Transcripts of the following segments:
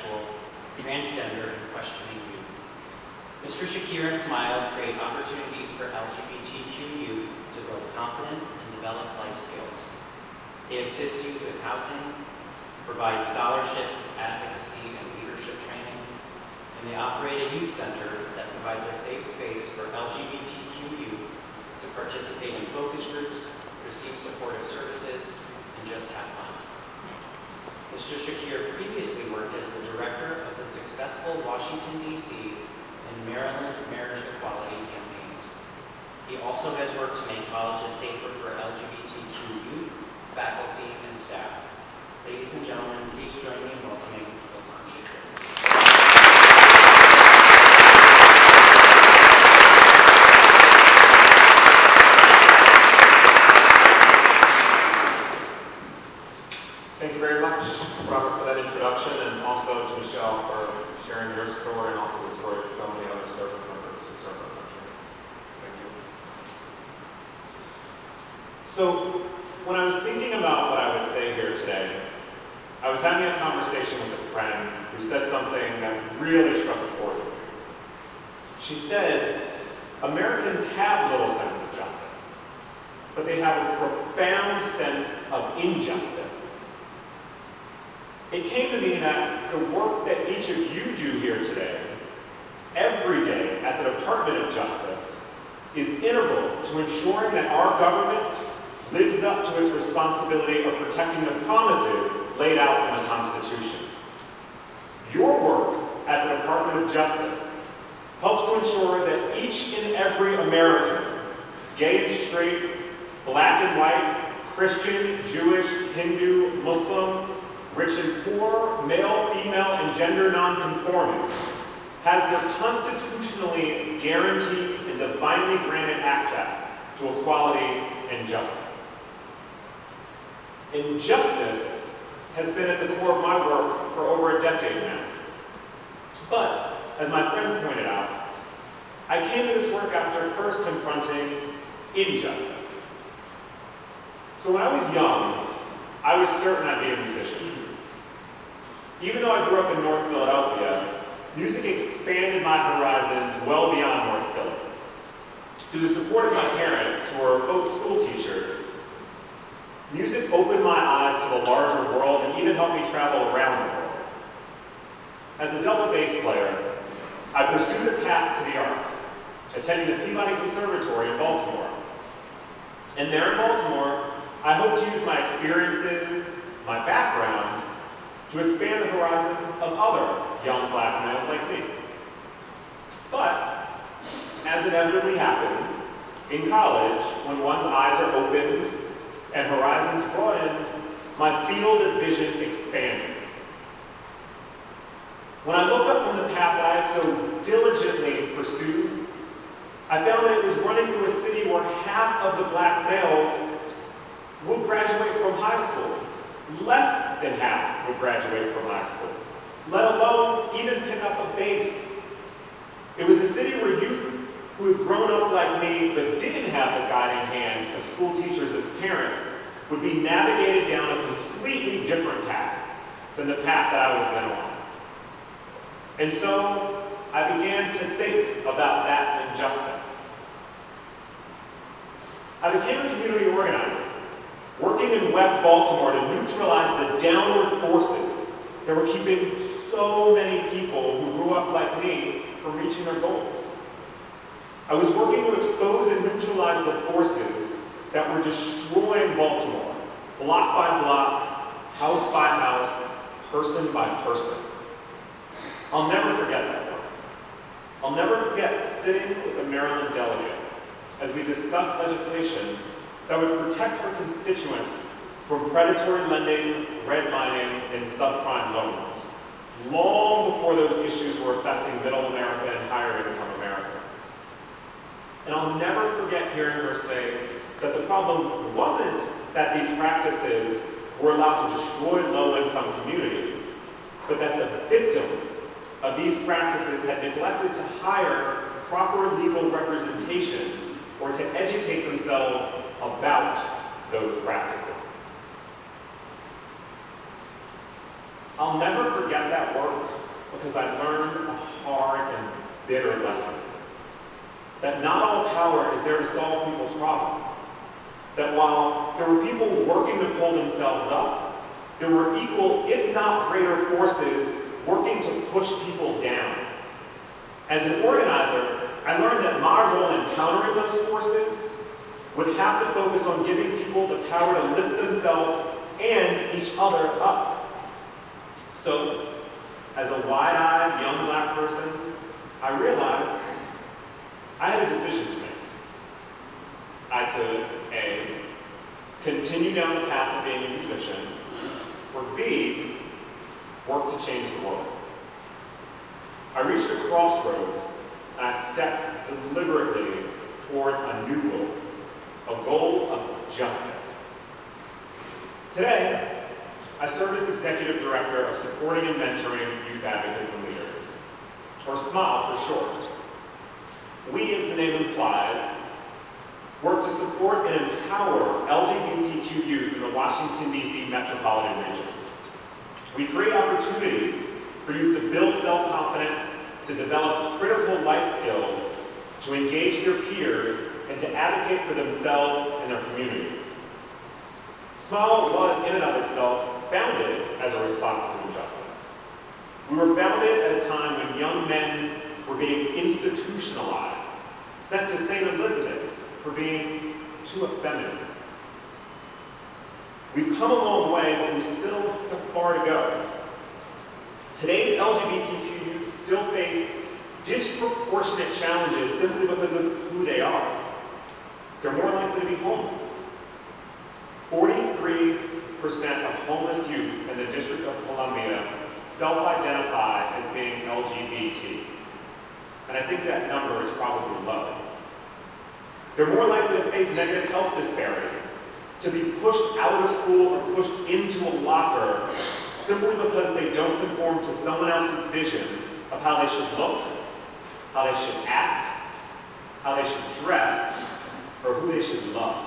bisexual, transgender, and questioning youth. Mr. Shakir and SMYAL create opportunities for LGBTQ youth to build confidence and develop life skills. They assist youth with housing, provide scholarships, advocacy, and leadership training, and they operate a youth center that provides a safe space for LGBTQ youth to participate in focus groups, receive supportive services, and just have fun. Mr. Shakir previously worked as the director of the successful Washington, D.C. and Maryland marriage equality campaigns. He also has worked to make colleges safer for LGBTQ youth, faculty, and staff. Ladies and gentlemen, please join me in welcoming Sultan Shakir. Thank you very much, Robert, for that introduction, and also to Michelle for sharing your story and also the story of so many other service members who serve our country. Thank you. So, when I was thinking about what I would say here today, I was having a conversation with a friend who said something that really struck a chord with me. She said, Americans have little sense of justice, but they have a profound sense of injustice. It came to me that the work that each of you do here today, every day at the Department of Justice, is integral to ensuring that our government lives up to its responsibility of protecting the promises laid out in the Constitution. Your work at the Department of Justice helps to ensure that each and every American, gay and straight, black and white, Christian, Jewish, Hindu, Muslim, rich and poor, male, female, and gender non-conforming, has their constitutionally guaranteed and divinely granted access to equality and justice. And justice has been at the core of my work for over a decade now. But, as my friend pointed out, I came to this work after first confronting injustice. So when I was young, I was certain I'd be a musician. Even though I grew up in North Philadelphia, music expanded my horizons well beyond North Philly. Through the support of my parents, who are both school teachers, music opened my eyes to the larger world and even helped me travel around the world. As a double bass player, I pursued a path to the arts, attending the Peabody Conservatory in Baltimore. And there in Baltimore, I hope to use my experiences, my background, to expand the horizons of other young black males like me. But, as inevitably happens, in college, when one's eyes are opened and horizons broaden, my field of vision expanded. When I looked up from the path that I had so diligently pursued, I found that it was running through a city where half of the black males would graduate from high school. Less than half would graduate from high school, let alone even pick up a bass. It was a city where youth who had grown up like me but didn't have the guiding hand of school teachers as parents would be navigated down a completely different path than the path that I was then on. And so I began to think about that injustice. I became a community organizer, working in West Baltimore to neutralize the downward forces that were keeping so many people who grew up like me from reaching their goals. I was working to expose and neutralize the forces that were destroying Baltimore, block by block, house by house, person by person. I'll never forget that work. I'll never forget sitting with a Maryland delegate as we discussed legislation that would protect her constituents from predatory lending, redlining, and subprime loans, long before those issues were affecting middle America and higher income America. And I'll never forget hearing her say that the problem wasn't that these practices were allowed to destroy low-income communities, but that the victims of these practices had neglected to hire proper legal representation or to educate themselves about those practices. I'll never forget that work because I learned a hard and bitter lesson. That not all power is there to solve people's problems. That while there were people working to pull themselves up, there were equal, if not greater, forces working to push people down. As an organizer, I learned that my role in countering those forces would have to focus on giving people the power to lift themselves and each other up. So, as a wide-eyed young black person, I realized I had a decision to make. I could, A, continue down the path of being a musician, or B, work to change the world. I reached a crossroads, and I stepped deliberately toward a new goal, a goal of justice. Today, I serve as Executive Director of Supporting and Mentoring Youth Advocates and Leaders, or SMYAL for short. We, as the name implies, work to support and empower LGBTQ youth in the Washington, D.C. metropolitan region. We create opportunities for youth to build self-confidence, to develop critical life skills, to engage their peers, and to advocate for themselves and their communities. SMYAL was, in and of itself, founded as a response to injustice. We were founded at a time when young men were being institutionalized, sent to St. Elizabeth's for being too effeminate. We've come a long way, but we still have far to go. Today's LGBTQ youth still face disproportionate challenges simply because of who they are. They're more likely to be homeless. 43% of homeless youth in the District of Columbia self-identify as being LGBT. And I think that number is probably low. They're more likely to face negative health disparities, to be pushed out of school or pushed into a locker simply because they don't conform to someone else's vision of how they should look, how they should act, how they should dress, or who they should love.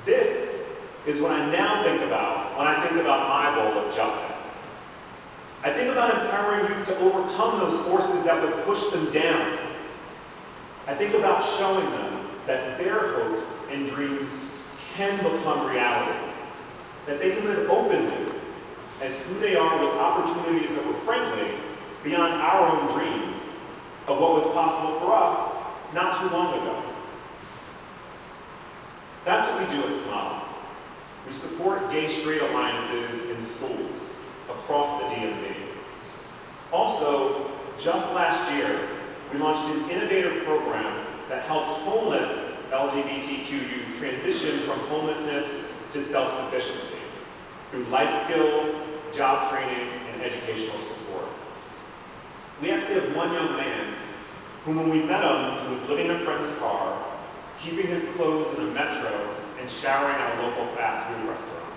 This is what I now think about when I think about my goal of justice. I think about empowering youth to overcome those forces that would push them down. I think about showing them that their hopes and dreams can become reality, that they can live openly as who they are with opportunities that were frankly beyond our own dreams of what was possible for us not too long ago. That's what we do at SMYAL. We support gay-straight alliances in schools across the DMV. Also, just last year, we launched an innovative program that helps homeless LGBTQ youth transition from homelessness to self-sufficiency through life skills, job training, and educational support. We actually have one young man who, when we met him, he was living in a friend's car, keeping his clothes in a metro, and showering at a local fast food restaurant.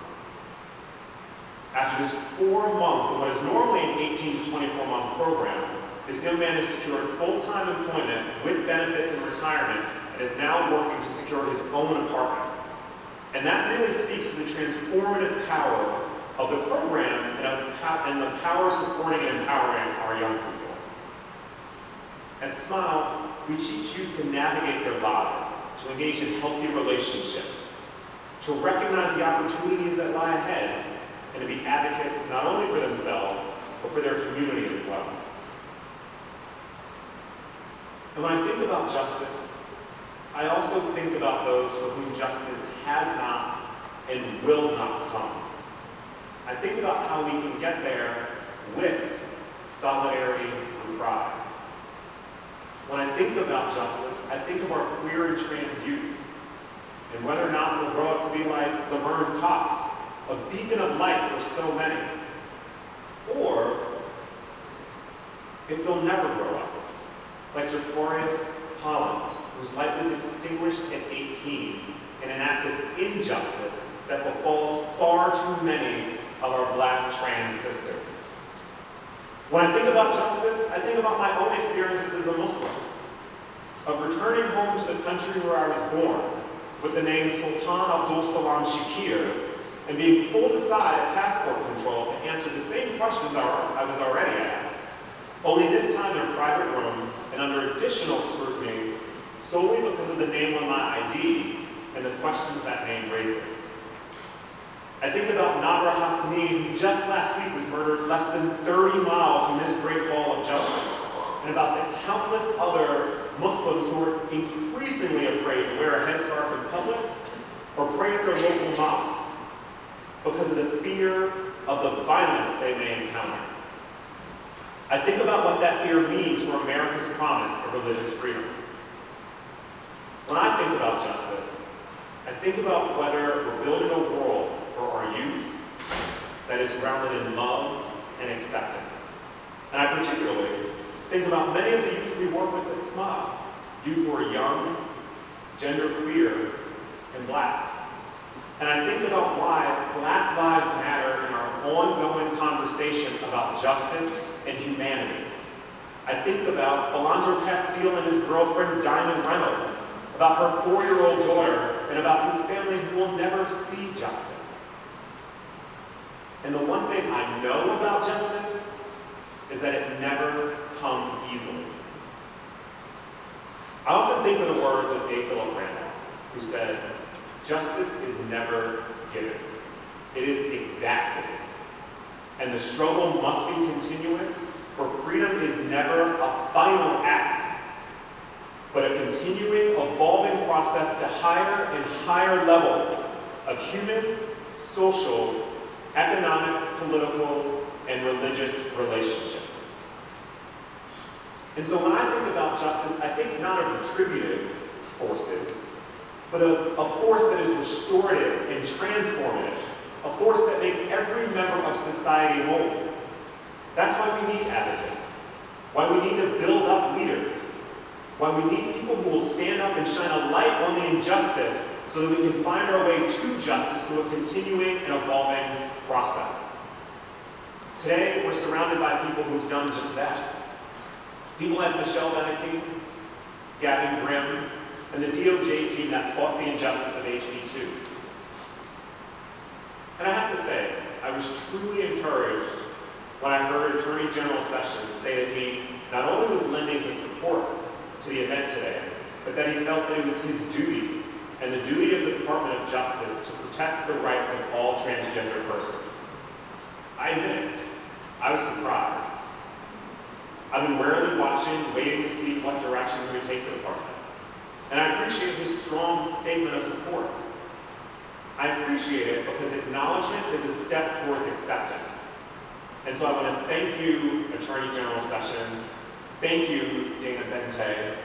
After just 4 months in what is normally an 18 to 24-month program, this young man has secured full-time employment with benefits and retirement and is now working to secure his own apartment. And that really speaks to the transformative power of the program and the power of supporting and empowering our young people. At SMYAL, we teach youth to navigate their lives, to engage in healthy relationships, to recognize the opportunities that lie ahead, and to be advocates not only for themselves, but for their community as well. And when I think about justice, I also think about those for whom justice has not and will not come. I think about how we can get there with solidarity through pride. When I think about justice, I think of our queer and trans youth, and whether or not we'll grow up to be like Laverne Cox, a beacon of light for so many, or if they'll never grow up, like Jacorius Holland, whose life was extinguished at 18 in an act of injustice that befalls far too many of our Black trans sisters. When I think about justice, I think about my own experiences as a Muslim, of returning home to the country where I was born with the name Sultan Shakir and being pulled aside at passport control to answer the same questions I was already asked. only this time in a private room and under additional scrutiny solely because of the name on my ID and the questions that name raises. I think about Nabra Hassanin, who just last week was murdered less than 30 miles from this great hall of justice, and about the countless other Muslims who are increasingly afraid to wear a headscarf in public or pray at their local mosque because of the fear of the violence they may encounter. I think about what that fear means for America's promise of religious freedom. When I think about justice, I think about whether we're building a world for our youth that is grounded in love and acceptance. And I particularly think about many of the youth we work with at SMYAL, youth who are young, genderqueer, and Black. And I think about why Black Lives Matter in our ongoing conversation about justice and humanity. I think about Alondra Castile and his girlfriend Diamond Reynolds, about her 4-year-old daughter, and about his family who will never see justice. And the one thing I know about justice is that it never comes easily. I often think of the words of A. Philip Randolph, who said, "Justice is never given. It is exacted. And the struggle must be continuous, for freedom is never a final act, but a continuing, evolving process to higher and higher levels of human, social, economic, political, and religious relationships." And so when I think about justice, I think not of retributive forces, but of a force that is restorative and transformative, a force that makes every member of society whole. That's why we need advocates, why we need to build up leaders, why we need people who will stand up and shine a light on the injustice so that we can find our way to justice through a continuing and evolving process. Today, we're surrounded by people who've done just that. People like Michelle Beneke, Gavin Grimm, and the DOJ team that fought the injustice of HB2. And I have to say, I was truly encouraged when I heard Attorney General Sessions say that he not only was lending his support to the event today, but that he felt that it was his duty and the duty of the Department of Justice to protect the rights of all transgender persons. I admit it, I was surprised. I've been warily watching, waiting to see what direction he would take the department. And I appreciate his strong statement of support. I appreciate it because acknowledgement is a step towards acceptance. And so I want to thank you, Attorney General Sessions, thank you, Dana Bente,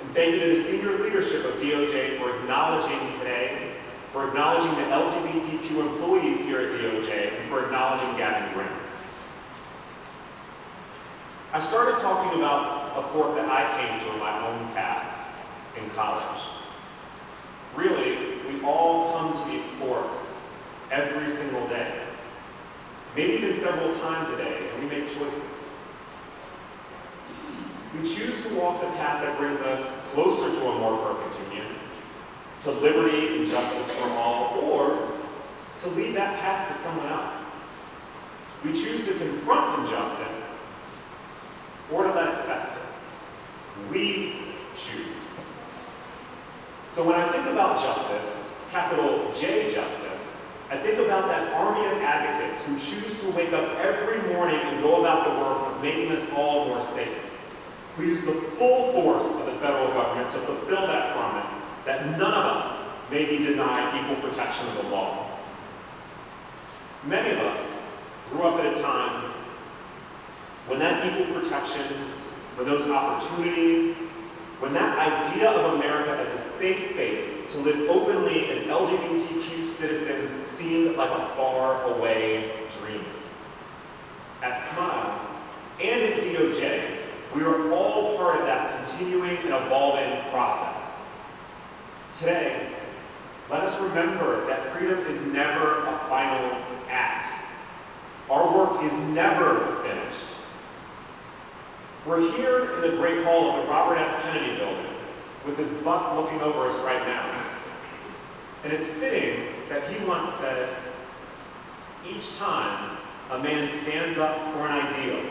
and thank you to the senior leadership of DOJ for acknowledging today, for acknowledging the LGBTQ employees here at DOJ, and for acknowledging Gavin Grimm. I started talking about a fork that I came to in my own path in college. Really, we all come to these forks every single day, maybe even several times a day, and we make choices. We choose to walk the path that brings us closer to a more perfect union, to liberty and justice for all, or to leave that path to someone else. We choose to confront injustice or to let it fester. We choose. So when I think about justice, capital J justice, I think about that army of advocates who choose to wake up every morning and go about the work of making us all more safe, who use the full force of the federal government to fulfill that promise that none of us may be denied equal protection of the law. Many of us grew up at a time when that equal protection, when those opportunities, when that idea of America as a safe space to live openly as LGBTQ citizens seemed like a far-away dream. At SMYAL and at DOJ, we are all part of that continuing and evolving process. Today, let us remember that freedom is never a final act. Our work is never finished. We're here in the Great Hall of the Robert F. Kennedy Building with this bus looking over us right now. And it's fitting that he once said, "Each time a man stands up for an ideal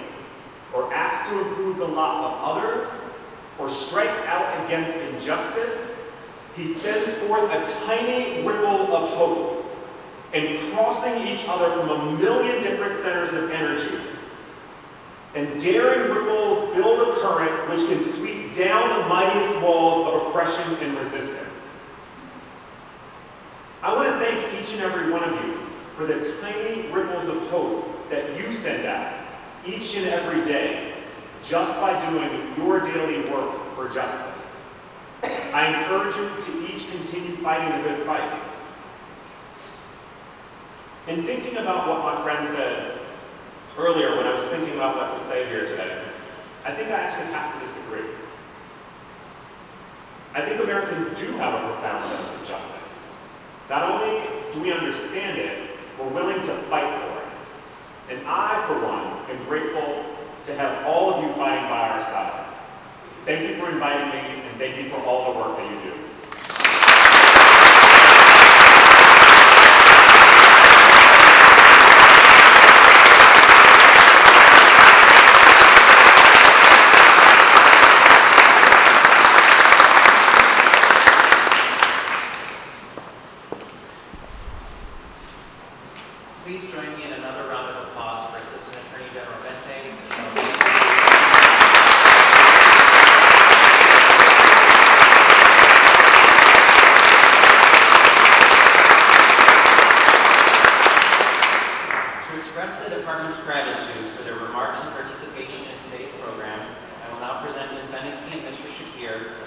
or asks acts to improve the lot of others or strikes out against injustice, he sends forth a tiny ripple of hope, and crossing each other from a million different centers of energy. And daring ripples build a current which can sweep down the mightiest walls of oppression and resistance. I want to thank each and every one of you for the tiny ripples of hope that you send out each and every day just by doing your daily work for justice. I encourage you to each continue fighting the good fight. In thinking about what my friend said earlier when I was thinking about what to say here today, I think I actually have to disagree. I think Americans do have a profound sense of justice. Not only do we understand it, we're willing to fight for it. And I, for one, am grateful to have all of you fighting by our side. Thank you for inviting me, and thank you for all the work that you do. Please join me in another round of applause for Assistant Attorney General Bente. To express the Department's gratitude for their remarks and participation in today's program, I will now present Ms. Beneke and Mr. Shakir